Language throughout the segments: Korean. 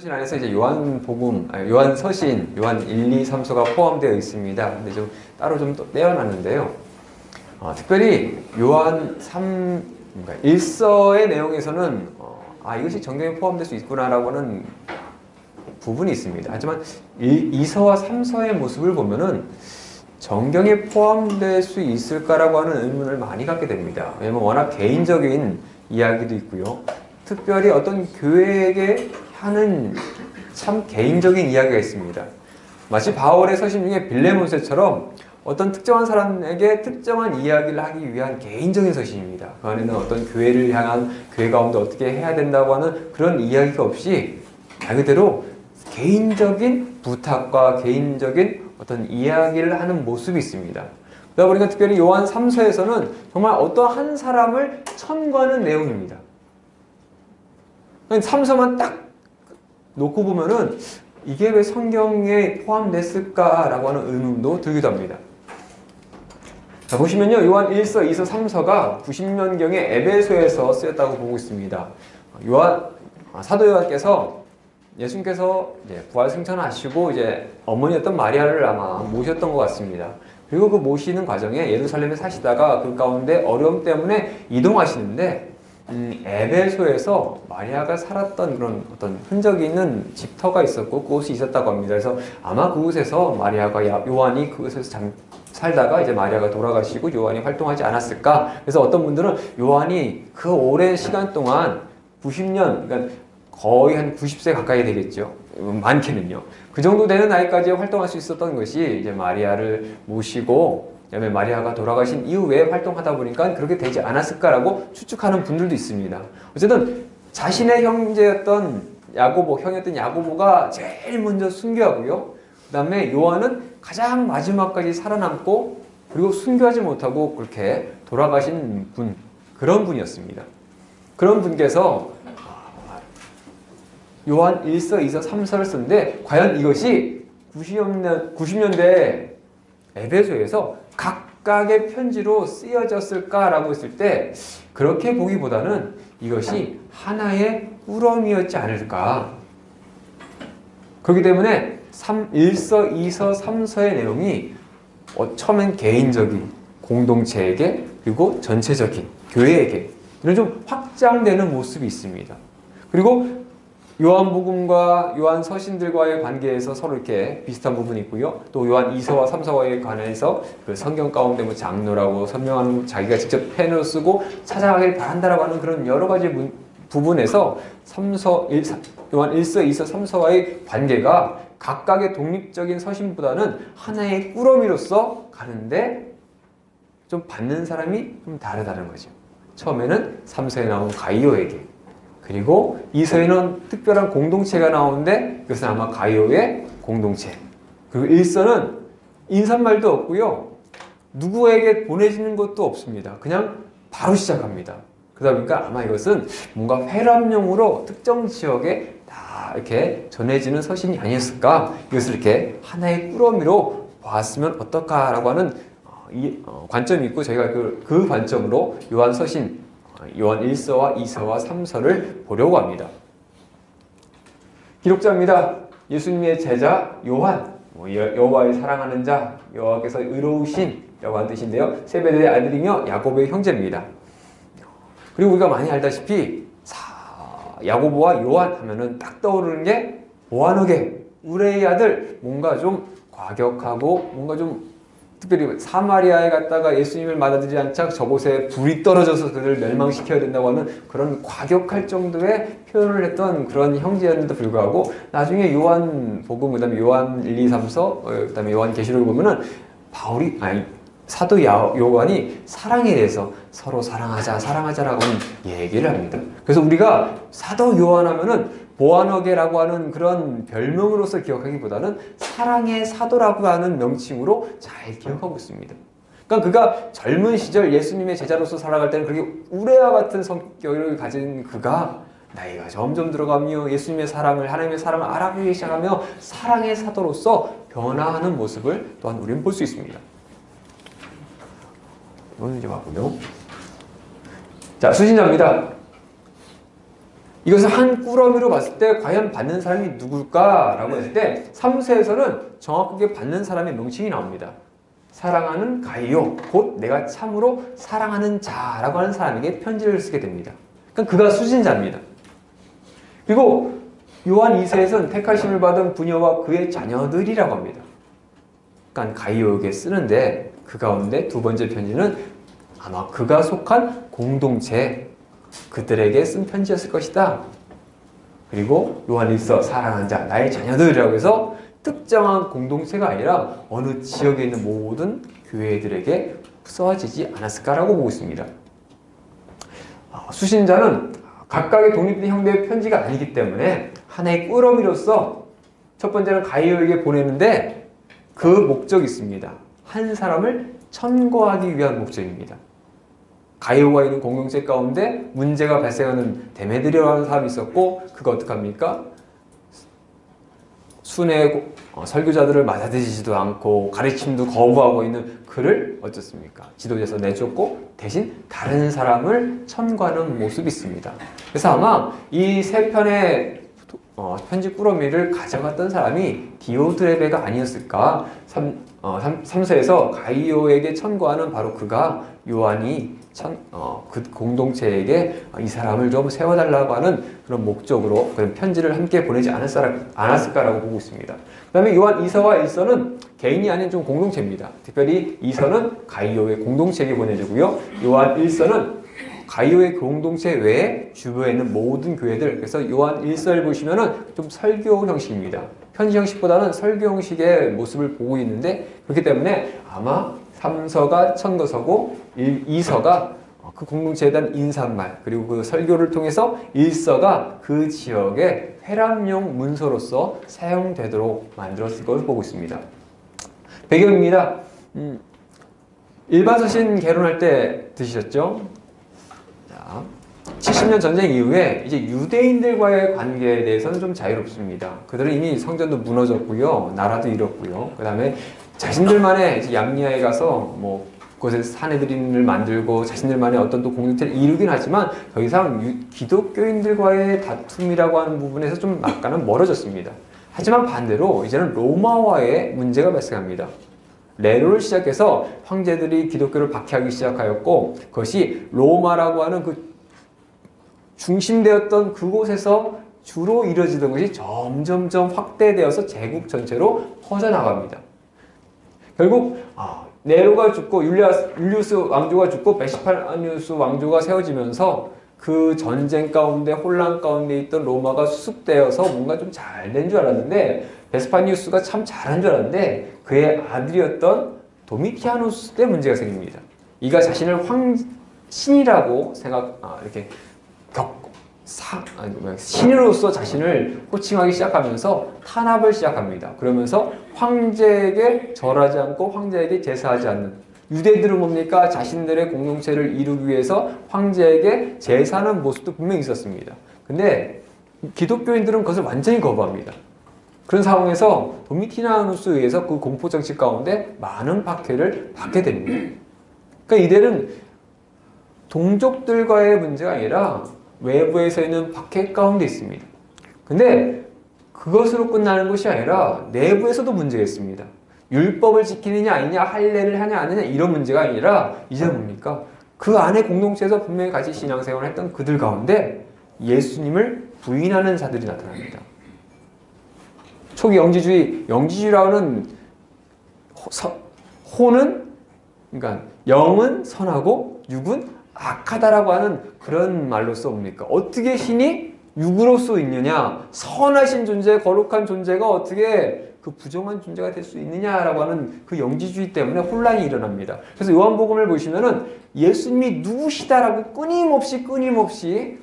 서신 안에서 이제 요한복음, 요한서신, 요한 1, 2, 3서가 포함되어 있습니다. 근데 좀 따로 좀 떼어놨는데요. 특별히 요한 1서의 내용에서는 이것이 정경에 포함될 수 있구나라고 하는 부분이 있습니다. 하지만 2서와 3서의 모습을 보면은 정경에 포함될 수 있을까라고 하는 의문을 많이 갖게 됩니다. 왜냐면 워낙 개인적인 이야기도 있고요. 특별히 어떤 교회에게 하는 참 개인적인 이야기가 있습니다. 마치 바울의 서신 중에 빌레몬서처럼 어떤 특정한 사람에게 특정한 이야기를 하기 위한 개인적인 서신입니다. 그 안에는 어떤 교회를 향한 교회 가운데 어떻게 해야 된다고 하는 그런 이야기가 없이 말 그대로 개인적인 부탁과 개인적인 어떤 이야기를 하는 모습이 있습니다. 그러다 보니까 특별히 요한 3서에서는 정말 어떤 한 사람을 첨구하는 내용입니다. 3서만 딱 놓고 보면은 이게 왜 성경에 포함됐을까라고 하는 의문도 들기도 합니다. 자, 보시면요. 요한 1서, 2서, 3서가 90년경에 에베소에서 쓰였다고 보고 있습니다. 사도 요한께서 예수님께서 이제 부활 승천하시고 이제 어머니였던 마리아를 아마 모셨던 것 같습니다. 그리고 그 모시는 과정에 예루살렘에 사시다가 그 가운데 어려움 때문에 이동하시는데 에베소에서 마리아가 살았던 그런 어떤 흔적이 있는 집터가 있었고 그곳이 있었다고 합니다. 그래서 아마 그곳에서 마리아가 요한이 그곳에서 살다가 이제 마리아가 돌아가시고 요한이 활동하지 않았을까? 그래서 어떤 분들은 요한이 그 오랜 시간 동안 90년, 그러니까 거의 한 90세 가까이 되겠죠. 많게는요. 그 정도 되는 나이까지 활동할 수 있었던 것이 이제 마리아를 모시고 그다음에 마리아가 돌아가신 이후에 활동하다 보니까 그렇게 되지 않았을까라고 추측하는 분들도 있습니다. 어쨌든 자신의 형제였던 형이었던 야고보가 제일 먼저 순교하고요. 그 다음에 요한은 가장 마지막까지 살아남고 그리고 순교하지 못하고 그렇게 돌아가신 그런 분이었습니다. 그런 분께서 요한 1서, 2서, 3서를 썼는데 과연 이것이 90년대 에베소에서 각각의 편지로 쓰여졌을까라고 했을 때 그렇게 보기보다는 이것이 하나의 꾸러미였지 않을까. 그렇기 때문에 1서, 2서, 3서의 내용이 처음엔 개인적인 공동체에게 그리고 전체적인 교회에게 이런 좀 확장되는 모습이 있습니다. 그리고 요한복음과 요한 서신들과의 관계에서 서로 이렇게 비슷한 부분이 있고요. 또 요한 2서와 3서와의 관해서 그 성경 가운데 뭐 장로라고 설명하는 자기가 직접 펜으로 쓰고 찾아가길 바란다라고 하는 그런 여러 가지 부분에서 요한 1서, 2서, 3서와의 관계가 각각의 독립적인 서신보다는 하나의 꾸러미로서 가는데 좀 받는 사람이 좀 다르다는 거죠. 처음에는 3서에 나온 가이오에게 그리고 2서에는 특별한 공동체가 나오는데 그것은 아마 가이오의 공동체. 그리고 1서는 인사말도 없고요. 누구에게 보내지는 것도 없습니다. 그냥 바로 시작합니다. 그러다 보니까 아마 이것은 뭔가 회람용으로 특정 지역에 다 이렇게 전해지는 서신이 아니었을까? 이것을 이렇게 하나의 꾸러미로 보았으면 어떨까라고 하는 관점이 있고 저희가 그 관점으로 요한 서신 요한 1서와 2서와 3서를 보려고 합니다. 기록자입니다. 예수님의 제자 요한, 여호와의 사랑하는 자, 여호와께서 의로우신 라고 하는 뜻인데요. 세베대의 아들이며 야고보의 형제입니다. 그리고 우리가 많이 알다시피 야고보와 요한 하면은 딱 떠오르는 게 보아너게, 우레의 아들, 뭔가 좀 과격하고 뭔가 좀 특별히 사마리아에 갔다가 예수님을 맞아들이지 않자 저곳에 불이 떨어져서 그를 멸망시켜야 된다고 하는 그런 과격할 정도의 표현을 했던 그런 형제였는데도 불구하고 나중에 요한복음, 그 다음에 요한 1, 2, 3서, 그 다음에 요한 계시록을 보면은 사도 요한이 사랑에 대해서 서로 사랑하자라고 하는 얘기를 합니다. 그래서 우리가 사도 요한 하면은 보아너게라고 하는 그런 별명으로서 기억하기보다는 사랑의 사도라고 하는 명칭으로 잘 기억하고 있습니다. 그러니까 그가 젊은 시절 예수님의 제자로서 살아갈 때는 그렇게 우레와 같은 성격을 가진 그가 나이가 점점 들어가며 예수님의 사랑을, 하나님의 사랑을 알아보기 시작하며 사랑의 사도로서 변화하는 모습을 또한 우리는 볼 수 있습니다. 이건 이제 맞고요. 자, 수신자입니다. 이것을 한 꾸러미로 봤을 때 과연 받는 사람이 누굴까라고 했을 때 3세에서는 정확하게 받는 사람의 명칭이 나옵니다. 사랑하는 가이오, 곧 내가 참으로 사랑하는 자라고 하는 사람에게 편지를 쓰게 됩니다. 그러니까 그가 수신자입니다. 그리고 요한 2세에서는 택하심을 받은 부녀와 그의 자녀들이라고 합니다. 그러니까 가이오에게 쓰는데 그 가운데 두 번째 편지는 아마 그가 속한 공동체, 그들에게 쓴 편지였을 것이다. 그리고 요한 1서 사랑하는 자, 나의 자녀들이라고 해서 특정한 공동체가 아니라 어느 지역에 있는 모든 교회들에게 써지지 않았을까라고 보고 있습니다. 수신자는 각각의 독립된 형제의 편지가 아니기 때문에 하나의 꾸러미로서 첫 번째는 가이오에게 보내는데 그 목적이 있습니다. 한 사람을 천거하기 위한 목적입니다. 가이오가 있는 공동체 가운데 문제가 발생하는 데메드리오라는 사람이 있었고 그가 어떡합니까? 순회 설교자들을 맞아들이지도 않고 가르침도 거부하고 있는 그를 어쩌습니까? 지도자에서 내쫓고 대신 다른 사람을 천거하는 모습이 있습니다. 그래서 아마 이 세 편의 편지 꾸러미를 가져갔던 사람이 디오드레베가 아니었을까? 3세에서 가이오에게 천거하는 바로 그가 요한이 그 공동체에게 이 사람을 좀 세워달라고 하는 그런 목적으로 그런 편지를 함께 보내지 않았을까라고 보고 있습니다. 그 다음에 요한 2서와 1서는 개인이 아닌 좀 공동체입니다. 특별히 2서는 가이오의 공동체에게 보내주고요. 요한 1서는 가이오의 공동체 외에 주변에 있는 모든 교회들, 그래서 요한 1서를 보시면은 좀 설교 형식입니다. 편지 형식보다는 설교 형식의 모습을 보고 있는데 그렇기 때문에 아마 3서가 천거서고 2서가 그 공동체에 대한 인사말, 그리고 그 설교를 통해서 1서가 그 지역의 회람용 문서로서 사용되도록 만들었을 것을 보고 있습니다. 배경입니다. 일반 서신 개론할 때 들으셨죠? 70년 전쟁 이후에 이제 유대인들과의 관계에 대해서는 좀 자유롭습니다. 그들은 이미 성전도 무너졌고요, 나라도 잃었고요. 그 다음에 자신들만의 이제 양리아에 가서 뭐 그곳에 사내들인을 만들고 자신들만의 어떤 또 공동체를 이루긴 하지만 더 이상 기독교인들과의 다툼이라고 하는 부분에서 좀 약간은 멀어졌습니다. 하지만 반대로 이제는 로마와의 문제가 발생합니다. 네로를 시작해서 황제들이 기독교를 박해하기 시작하였고 그것이 로마라고 하는 그 중심되었던 그곳에서 주로 이루어지던 것이 점점점 확대되어서 제국 전체로 퍼져나갑니다. 결국 네로가 죽고 율리우스 왕조가 죽고 베시파니우스 왕조가 세워지면서 그 전쟁 가운데 혼란 가운데 있던 로마가 수습되어서 뭔가 좀 잘 된 줄 알았는데 베스파니우스가 참 잘한 줄 알았는데 그의 아들이었던 도미티아누스 때 문제가 생깁니다. 이가 자신을 신이라고 이렇게 신으로서 자신을 호칭하기 시작하면서 탄압을 시작합니다. 그러면서 황제에게 절하지 않고 황제에게 제사하지 않는, 유대인들은 뭡니까? 자신들의 공동체를 이루기 위해서 황제에게 제사하는 모습도 분명히 있었습니다. 근데 기독교인들은 그것을 완전히 거부합니다. 그런 상황에서 도미티아누스에 의해서 그 공포정치 가운데 많은 박해를 받게 됩니다. 그러니까 이들은 동족들과의 문제가 아니라 외부에서 있는 박해 가운데 있습니다. 근데 그것으로 끝나는 것이 아니라 내부에서도 문제가 있습니다. 율법을 지키느냐 아니냐, 할례를 하냐 안 하냐 이런 문제가 아니라 이제 뭡니까? 그 안에 공동체에서 분명히 같이 신앙생활을 했던 그들 가운데 예수님을 부인하는 자들이 나타납니다. 초기 영지주의라고는 호는, 그러니까 영은 선하고 육은 악하다라고 하는 그런 말로써 뭡니까? 어떻게 신이 육으로서 있느냐? 선하신 존재, 거룩한 존재가 어떻게 그 부정한 존재가 될 수 있느냐라고 하는 그 영지주의 때문에 혼란이 일어납니다. 그래서 요한복음을 보시면은 예수님이 누구시다라고 끊임없이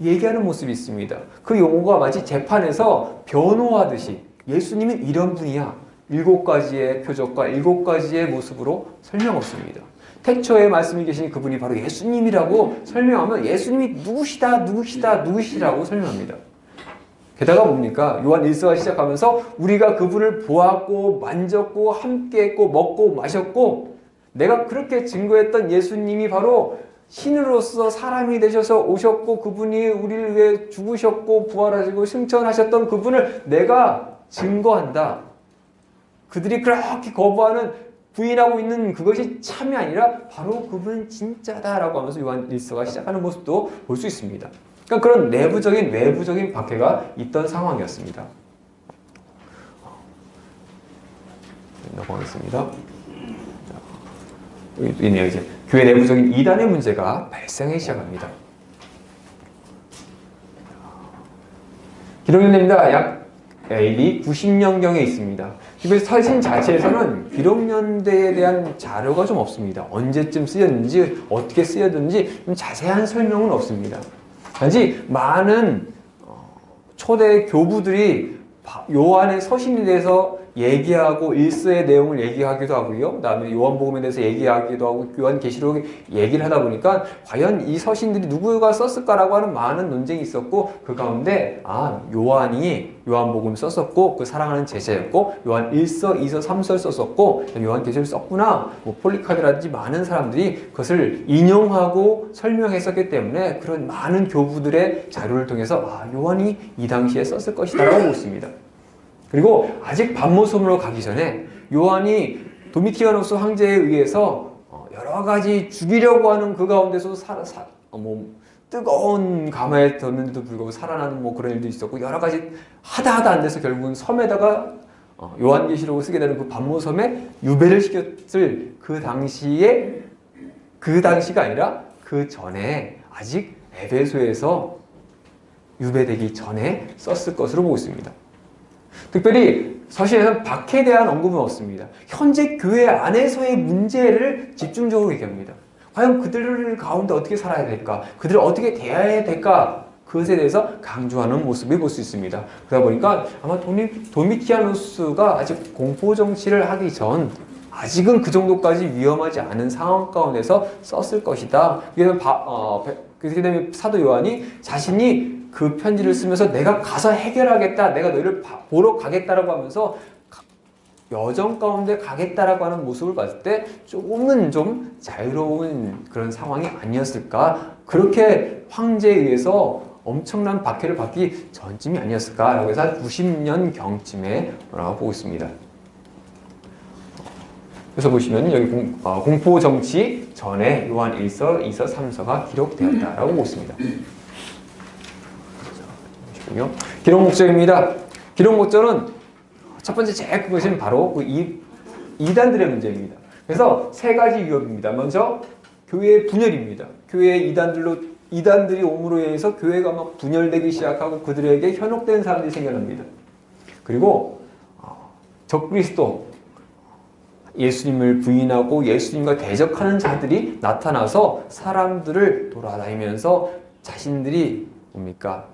얘기하는 모습이 있습니다. 그 용어가 마치 재판에서 변호하듯이 예수님은 이런 분이야. 7가지의 표적과 7가지의 모습으로 설명했습니다. 태초에 말씀이 계신 그분이 바로 예수님이라고 설명하면 예수님이 누구시라고 설명합니다. 게다가 뭡니까? 요한 1서가 시작하면서 우리가 그분을 보았고 만졌고 함께했고 먹고 마셨고 내가 그렇게 증거했던 예수님이 바로 신으로서 사람이 되셔서 오셨고 그분이 우리를 위해 죽으셨고 부활하시고 승천하셨던 그분을 내가 증거한다. 그들이 그렇게 거부하는 부인하고 있는 그것이 참이 아니라 바로 그분은 진짜다라고 하면서 요한 1서가 시작하는 모습도 볼 수 있습니다. 그러니까 그런 내부적인 외부적인 박해가 있던 상황이었습니다. 넘어가겠습니다. 여기 있네요. 이제 교회 내부적인 이단의 문제가 발생하기 시작합니다. 기록년대입니다. 약 AD 90년경에 있습니다. 그래서 서신 자체에서는 기록년대에 대한 자료가 좀 없습니다. 언제쯤 쓰였는지 어떻게 쓰였는지 좀 자세한 설명은 없습니다. 단지 많은 초대 교부들이 요한의 서신에 대해서 얘기하고 일서의 내용을 얘기하기도 하고요. 그 다음에 요한복음에 대해서 얘기하기도 하고 요한계시록 얘기를 하다 보니까 과연 이 서신들이 누구가 썼을까라고 하는 많은 논쟁이 있었고 그 가운데 요한이 요한복음 썼었고 그 사랑하는 제자였고 요한 1서, 2서, 3서를 썼었고 요한계시록을 썼구나. 뭐 폴리카드라든지 많은 사람들이 그것을 인용하고 설명했었기 때문에 그런 많은 교부들의 자료를 통해서 요한이 이 당시에 썼을 것이다라고 보고 있습니다. 그리고 아직 반모섬으로 가기 전에 요한이 도미티아노스 황제에 의해서 여러 가지 죽이려고 하는 그 가운데서 뜨거운 가마에 뒀는데도 불구하고 살아나는 뭐 그런 일도 있었고 여러 가지 하다 안 돼서 결국은 섬에다가 요한계시록을 쓰게 되는 그 반모섬에 유배를 시켰을 그 당시가 아니라 그 전에 아직 에베소에서 유배되기 전에 썼을 것으로 보고 있습니다. 특별히 서신에서는 박해에 대한 언급은 없습니다. 현재 교회 안에서의 문제를 집중적으로 얘기합니다. 과연 그들 가운데 어떻게 살아야 될까? 그들을 어떻게 대해야 될까? 그것에 대해서 강조하는 모습을 볼 수 있습니다. 그러다 보니까 아마 도미티아누스가 아직 공포정치를 하기 전 아직은 그 정도까지 위험하지 않은 상황 가운데서 썼을 것이다. 그렇게 되면 사도 요한이 자신이 그 편지를 쓰면서 내가 가서 해결하겠다. 내가 너희를 보러 가겠다라고 하면서 여정 가운데 가겠다라고 하는 모습을 봤을 때 조금은 좀 자유로운 그런 상황이 아니었을까. 그렇게 황제에 의해서 엄청난 박해를 받기 전쯤이 아니었을까라고 해서 90년 경쯤에 라고 보고 있습니다. 그래서 보시면 여기 공포정치 전에 요한 1서, 2서, 3서가 기록되었다라고 보고 있습니다. 기록 목적입니다. 기록 목적은 첫 번째 제일 큰 것은 바로 그 이단들의 문제입니다. 그래서 세 가지 위협입니다. 먼저 교회의 분열입니다. 교회의 이단들이 옴으로 인해서 교회가 막 분열되기 시작하고 그들에게 현혹된 사람들이 생겨납니다. 그리고 적그리스도 예수님을 부인하고 예수님과 대적하는 자들이 나타나서 사람들을 돌아다니면서 자신들이 뭡니까?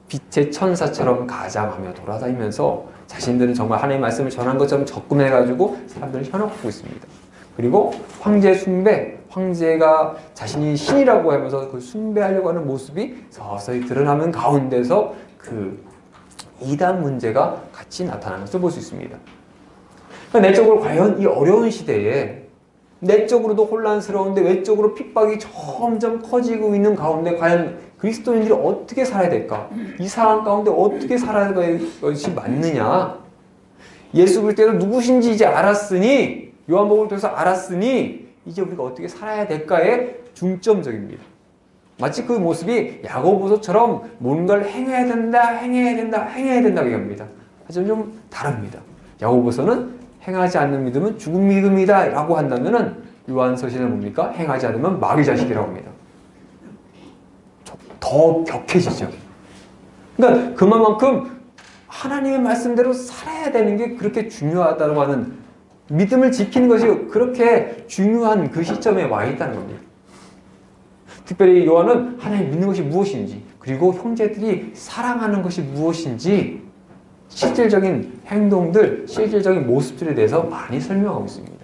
빛의 천사처럼 가장하며 돌아다니면서 자신들은 정말 하나님의 말씀을 전한 것처럼 접근해가지고 사람들을 현혹하고 있습니다. 그리고 황제 숭배, 황제가 자신이 신이라고 하면서 그 숭배하려고 하는 모습이 서서히 드러나는 가운데서 그 이단 문제가 같이 나타나는 것을 볼 수 있습니다. 내적으로 과연 이 어려운 시대에 내적으로도 혼란스러운데 외적으로 핍박이 점점 커지고 있는 가운데 과연 그리스도인들이 어떻게 살아야 될까? 이 상황 가운데 어떻게 살아야 될 것이 맞느냐? 예수 그리스도가 누구신지 이제 알았으니 요한복음을 통해서 알았으니 이제 우리가 어떻게 살아야 될까에 중점적입니다. 마치 그 모습이 야고보서처럼 뭔가를 행해야 된다 얘기합니다. 하지만 좀 다릅니다. 야고보서는 행하지 않는 믿음은 죽은 믿음이다 라고 한다면은 요한서신은 뭡니까? 행하지 않으면 마귀 자식이라고 합니다. 더 격해지죠. 그러니까 그만큼 하나님의 말씀대로 살아야 되는 게 그렇게 중요하다고 하는 믿음을 지키는 것이 그렇게 중요한 그 시점에 와 있다는 겁니다. 특별히 요한은 하나님 믿는 것이 무엇인지 그리고 형제들이 사랑하는 것이 무엇인지 실질적인 행동들, 실질적인 모습들에 대해서 많이 설명하고 있습니다.